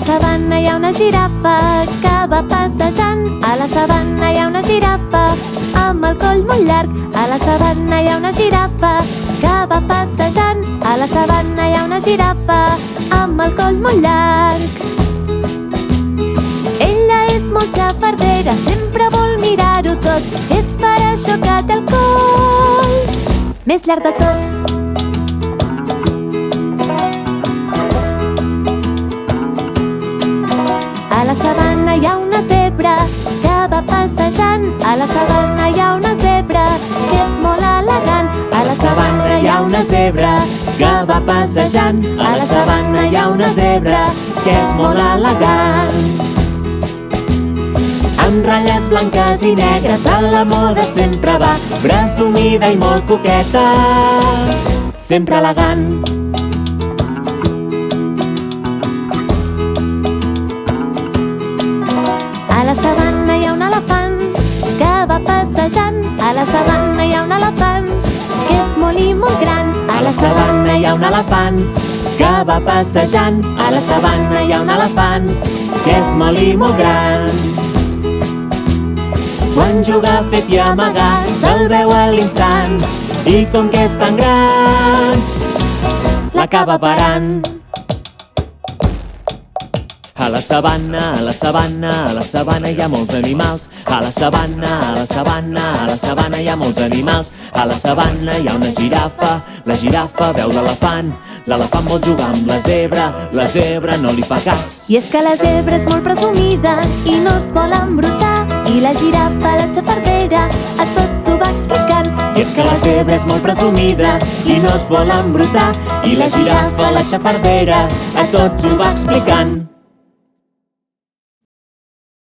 sabana hi ha una girafa que va passejant. A la sabana hi ha una girafa amb el coll molt llarg. A la sabana hi ha una girafa que va passejant. A la sabana hi ha una girafa amb el coll molt llarg. Ella és molt xafardera, sempre vol mirar-ho tot. És per això que té el coll més llarg de tots. A la sabana hi ha una zebra que va passejant. A la sabana hi ha una zebra que és molt elegant. A la sabana hi ha una zebra que va passejant. A la sabana hi ha una zebra que és molt elegant. Amb ratlles blanques i negres a la moda sempre va, presumida i molt coqueta, sempre elegant. A la sabana hi ha un elefant que va passejant. A la sabana hi ha un elefant que és molt i molt gran. A la sabana hi ha un elefant que va passejant. A la sabana hi ha un elefant que és molt i molt gran. Quan juga fet i amagat se'l veu a l'instant, i com que és tan gran l'acaba parant. A la sabana, a la sabana, a la sabana hi ha molts animals. A la sabana, a la sabana, a la sabana hi ha molts animals. A la sabana hi ha una girafa, la girafa veu l'elefant. L'elefant vol jugar amb la zebra no li fa cas. I és que la zebra és molt presumida i no es vol embrutar. I la girafa, la xafardera, a tots ho va explicant. I és que la zebra és molt presumida i no es vol embrutar. I la girafa, la xafardera, a tots ho va explicant.